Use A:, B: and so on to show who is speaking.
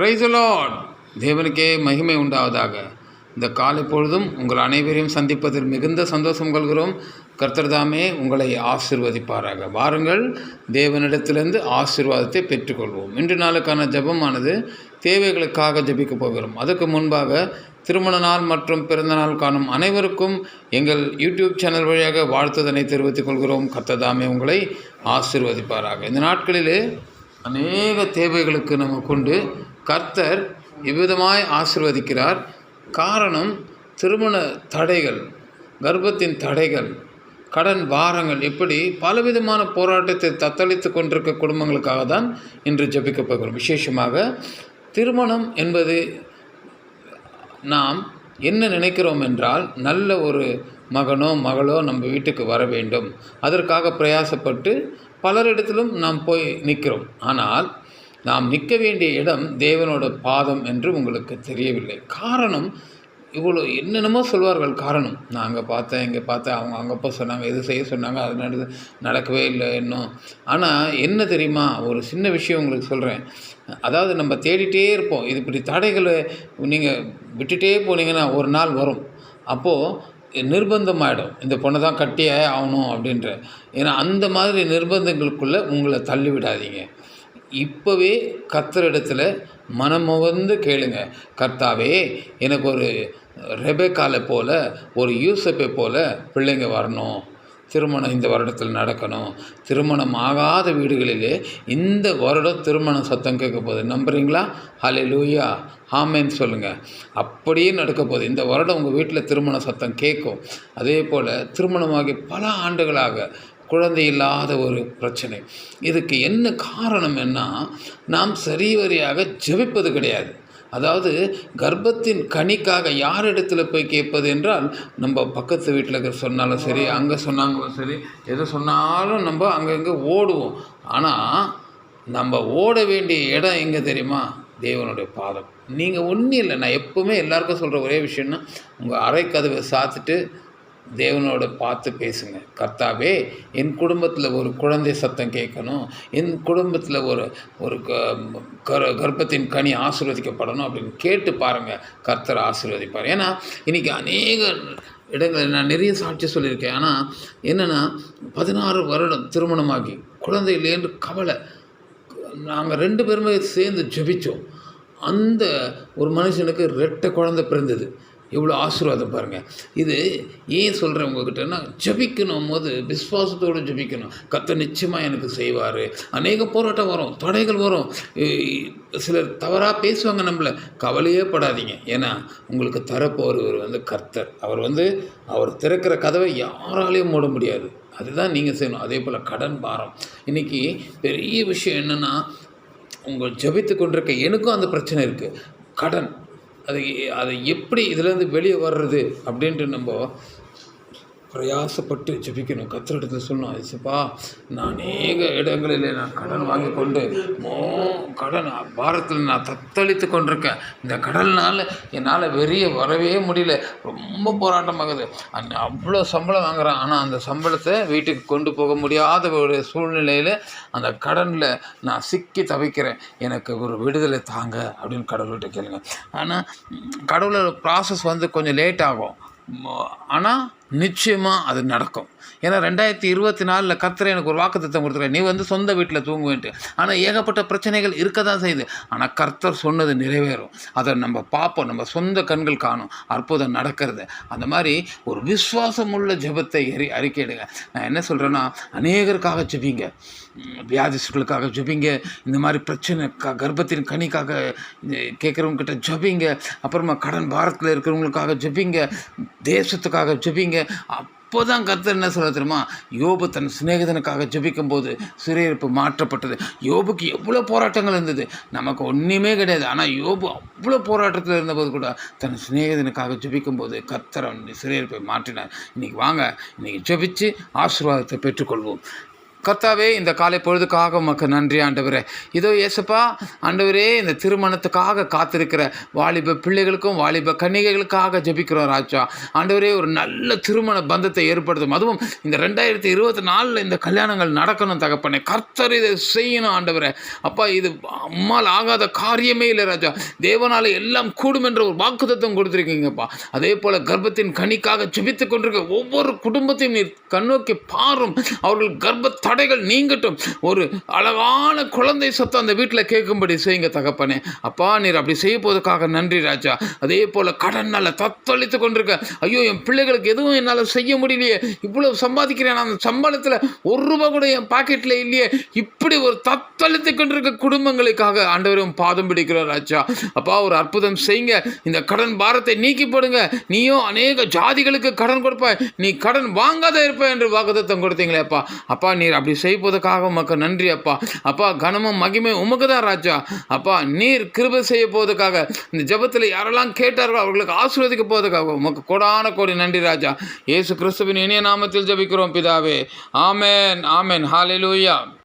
A: Praise the Lord. தேவனுக்கே மகிமை உண்டாவதாக. இந்த காலை பொழுதும் உங்கள் அனைவரையும் சந்திப்பதில் மிகுந்த சந்தோஷம் கொள்கிறோம். கர்த்தர் தாமே உங்களை ஆசீர்வதிப்பாராக. வாருங்கள், தேவனிடத்திலிருந்து ஆசீர்வாதத்தை பெற்றுக்கொள்வோம். இன்று நாளுக்கான ஜெபமானது தேவைகளுக்காக ஜெபிக்க போகிறோம். அதுக்கு முன்பாக திருமண நாள் மற்றும் பிறந்த நாள் காணும் அனைவருக்கும் எங்கள் யூடியூப் சேனல் வழியாக வாழ்த்துதனை தெரிவித்துக் கொள்கிறோம். கர்த்தர் தாமே உங்களை ஆசீர்வதிப்பாராக. இந்த நாட்களிலே அநேக தேவைகளுக்கு நம்ம கொண்டு கர்த்தர் இவ்விதமாய் ஆசீர்வதிக்கிறார். காரணம், திருமண தடைகள், கர்ப்பத்தின் தடைகள், கடன் பாரங்கள், இப்படி பலவிதமான போராட்டத்தை தத்தளித்து கொண்டிருக்க குடும்பங்களுக்காக தான் இன்று ஜெபிக்க போகிறோம். விசேஷமாக திருமணம் என்பது நாம் என்ன நினைக்கிறோம் என்றால், நல்ல ஒரு மகனோ மகளோ நம்ம வீட்டுக்கு வர வேண்டும். அதற்காக பிரயாசப்பட்டு பலரிடத்திலும் நாம் போய் நிற்கிறோம். ஆனால் நாம் நிற்க வேண்டிய இடம் தேவனோட பாதம் என்று உங்களுக்கு தெரியவில்லை. காரணம், இவ்வளோ என்னென்னமோ சொல்வார்கள். காரணம், நான் அங்கே பார்த்தேன், இங்கே பார்த்தேன், அவங்க அங்கப்போ சொன்னாங்க, இது செய்ய சொன்னாங்க, அது நடக்கவே இல்லை இன்னும். ஆனால் என்ன தெரியுமா, ஒரு சின்ன விஷயம் உங்களுக்கு சொல்கிறேன். அதாவது நம்ம தேடிட்டே இருப்போம். இது இப்படி தடைகளை நீங்கள் விட்டுட்டே போனீங்கன்னா ஒரு நாள் வரும். அப்போது நிர்பந்தமாகிடும், இந்த பொண்ணை தான் கட்டியே ஆகணும் அப்படின்ற. ஏன்னா அந்த மாதிரி நிர்பந்தங்களுக்குள்ளே உங்களை தள்ளி விடாதீங்க. இப்போவே கர்த்தரிடத்தில் மனமுவந்து கேளுங்க. கர்த்தாவே, எனக்கு ஒரு ரெபெக்காலை போல், ஒரு யூசப்பை போல் பிள்ளைங்க வரணும். திருமணம் இந்த வருடத்தில் நடக்கணும். திருமணம் ஆகாத வீடுகளிலே இந்த வருடம் திருமண சத்தம் கேட்க போகுது. நம்புறீங்களா? ஹல்லேலூயா, ஆமென் சொல்லுங்கள். அப்படியே நடக்க போகுது. இந்த வருடம் உங்கள் வீட்டில் திருமண சத்தம் கேட்கும். அதே போல் திருமணமாகி பல ஆண்டுகளாக குழந்தை இல்லாத ஒரு பிரச்சனை. இதுக்கு என்ன காரணம் என்ன? நாம் சரிவரியாக ஜெபிப்பது கிடையாது. அதாவது கர்ப்பத்தின் கனிக்காக யார் இடத்துல போய் கேட்பது என்றால், நம்ம பக்கத்து வீட்டில் சொன்னாலும் சரி, அங்கே சொன்னாங்களும் சரி, எது சொன்னாலும் நம்ம அங்கங்கே ஓடுவோம். ஆனால் நம்ம ஓட வேண்டிய இடம் எங்கே தெரியுமா? தேவனுடைய பாதம். நீங்கள் ஒன்றும் இல்லை, நான் எப்போவுமே எல்லாருக்கும் சொல்கிற ஒரே விஷயம்னா, உங்கள் அறை கதவை சாத்திட்டு தேவனோட பார்த்து பேசுங்க. கர்த்தாவே, என் குடும்பத்தில் ஒரு குழந்தை சத்தம் கேட்கணும், என் குடும்பத்தில் ஒரு கர்ப்பத்தின் கனி ஆசீர்வதிக்கப்படணும் அப்படின்னு கேட்டு பாருங்கள். கர்த்தர் ஆசீர்வதிப்பார். ஏன்னா இன்றைக்கி அநேக இடங்களில் நான் நிறைய சாட்சி சொல்லியிருக்கேன். ஆனால் என்னென்னா, 16 வருடம் திருமணமாகி குழந்தை இல்லைன்னு கவலை. நாங்கள் 2 பேருமே சேர்ந்து ஜெபித்தோம். அந்த ஒரு மனுஷனுக்கு 2 குழந்தை பிறந்தது. எவ்வளோ ஆசீர்வாதம் பாருங்கள். இது ஏன் சொல்கிறேன் உங்ககிட்டன்னா, ஜெபிக்கணும் போது விசுவாசத்தோடு ஜெபிக்கணும். கர்த்தர் நிச்சயமாக எனக்கு செய்வார். அநேக போராட்டம் வரும், தடைகள் வரும், சிலர் தவறாக பேசுவாங்க நம்மளை. கவலையே படாதீங்க. ஏன்னா உங்களுக்கு தரப்போகிறவர் கர்த்தர். அவர் திறக்கிற கதவை யாராலையும் மூட முடியாது. அதுதான் நீங்கள் செய்யணும். அதே போல் கடன் பாரம். இன்றைக்கி பெரிய விஷயம் என்னென்னா, உங்கள் ஜெபித்து கொண்டிருக்க எனக்கும் அந்த பிரச்சனை இருக்குது, கடன். அதை எப்படி இதிலேருந்து வெளியே வர்றது அப்படின்ட்டு நம்ம பிரயாசப்பட்டு ஜெபிக்கணும். கர்த்தரிடத்தில் சொல்லணும், ஐசப்பா, நான் அநேக இடங்களில் நான் கடன் வாங்கி கொண்டு கடன் பாரத்தில் நான் தத்தளித்து கொண்டிருக்கேன். இந்த கடனால் என்னால் வெளியே வரவே முடியல. ரொம்ப போராட்டமாகுது. அவ்வளோ சம்பளம் வாங்குகிறேன். ஆனால் அந்த சம்பளத்தை வீட்டுக்கு கொண்டு போக முடியாத ஒரு சூழ்நிலையில் அந்த கடனில் நான் சிக்கி தவிக்கிறேன். எனக்கு ஒரு விடுதலை தாங்க அப்படின்னு கடவுள்கிட்ட கேளுங்க. ஆனால் கடவுளோட ப்ராசஸ் கொஞ்சம் லேட் ஆகும். ஆனால் நிச்சயமாக அது நடக்கும். ஏன்னா 2024 கர்த்தர் எனக்கு ஒரு வாக்குத்தத்தம் கொடுத்துருக்காரு, நீ சொந்த வீட்டில் தூங்குவேன்ட்டு. ஆனால் ஏகப்பட்ட பிரச்சனைகள் இருக்க தான் செய்யுது. ஆனால் கர்த்தர் சொன்னது நிறைவேறும். அதை நம்ம பார்ப்போம், நம்ம சொந்த கண்கள் காணும் அற்புதம் நடக்கிறது. அந்த மாதிரி ஒரு விசுவாசம் உள்ள ஜெபத்தை அறிக்கையிடுங்க. நான் என்ன சொல்கிறேன்னா, அநேகருக்காக ஜெபிங்க, வியாதிஸ்களுக்காக ஜெபிங்க, இந்த மாதிரி பிரச்சனை கர்ப்பத்தின் கனிக்காக கேட்குறவங்ககிட்ட ஜெபிங்க, அப்புறமா கடன் பாரத்தில் இருக்கிறவங்களுக்காக ஜெபிங்க, தேசத்துக்காக ஜெபிங்க. அப்போ தான் கர்த்தர் என்ன சொல்ல தெரியுமா? யோபு தன் சிநேகிதனுக்காக ஜெபிக்கும் போது சிறையிருப்பு மாற்றப்பட்டது. யோபுக்கு எவ்வளோ போராட்டங்கள் இருந்தது, நமக்கு ஒன்றுமே கிடையாது. ஆனால் யோபு அவ்வளோ போராட்டத்தில் இருந்தபோது கூட தன் சிநேகிதனுக்காக ஜெபிக்கும் போது கர்த்தர் சிறையிருப்பை மாற்றினார். இன்றைக்கி வாங்க, இன்றைக்கி ஜெபிச்சு ஆசீர்வாதத்தை பெற்றுக்கொள்வோம். கர்த்தாவே, இந்த காலை பொழுதுக்காக உமக்கு நன்றி ஆண்டவரே. இதோ இயேசப்பா, ஆண்டவரே, இந்த திருமணத்துக்காக காத்திருக்கிற வாலிப பிள்ளைகளுக்கும் வாலிப கன்னிகைகளுக்காக ஜெபிக்கிறோம் ராஜா. ஆண்டவரே, ஒரு நல்ல திருமண பந்தத்தை ஏற்படுத்தும். அதுவும் இந்த 2024 இந்த கல்யாணங்கள் நடக்கணும் தகப்பனே. கர்த்தர் இதை செய்யணும் ஆண்டவரே. அப்பா, இது அம்மால் ஆகாத காரியமே இல்லை ராஜா. தேவனால எல்லாம் கூடும் என்ற ஒரு வாக்குத்தத்தம் கொடுத்துருக்கீங்கப்பா. அதே போல கர்ப்பத்தின் கனிக்காக ஜெபித்துக் கொண்டிருக்க ஒவ்வொரு குடும்பத்தையும் நீர் கண்ணோக்கி பாரும். அவர்கள் கர்ப்ப தடைகள் நீங்கட்டும். ஒரு அழகான குழந்தை சத்தம் அந்த வீட்டில் கேட்கும்படி செய்யுங்க தகப்பனே. அப்பா, நீர் அப்படி செய்ய போவதற்காக நன்றி ராஜா. அதே போல் கடனால் தத்தளித்து கொண்டிருக்க, ஐயோ என் பிள்ளைகளுக்கு எதுவும் என்னால் செய்ய முடியலையே, இவ்வளவு சம்பாதிக்கிறேன், அந்த சம்பளத்தில் ₹1 கூட என் பாக்கெட்டில் இல்லையே, இப்படி ஒரு தத்தளித்து கொண்டிருக்க குடும்பங்களுக்காக ஆண்டவரும் பாதம் பிடிக்கிறார் ராஜா. அப்பா, ஒரு அற்புதம் செய்யுங்க. இந்த கடன் பாரத்தை நீக்கி போடுங்க. நீயும் அநேக ஜாதிகளுக்கு கடன் கொடுப்பாய், நீ கடன் வாங்காத இருப்பாய் என்று வாக்குத்தத்தம் கொடுத்தீங்களே அப்பா. அப்பா, நீர் அப்படி செய்வதற்காக உமக்கு நன்றி அப்பா. அப்பா, கனமும் மகிமை உமக்கு தான் ராஜா. அப்பா, நீர் கிருபை செய்ய போவதற்காக, இந்த ஜெபத்தில் யாரெல்லாம் கேட்டார்களோ அவர்களுக்கு ஆசீர்வதிக்க போவதற்காக உமக்கு கோடான கோடி நன்றி ராஜா. இயேசு கிறிஸ்துவின் இனிய நாமத்தில் ஜெபிக்கிறோம் பிதாவே. ஆமென், ஆமென். ஹல்லேலூயா.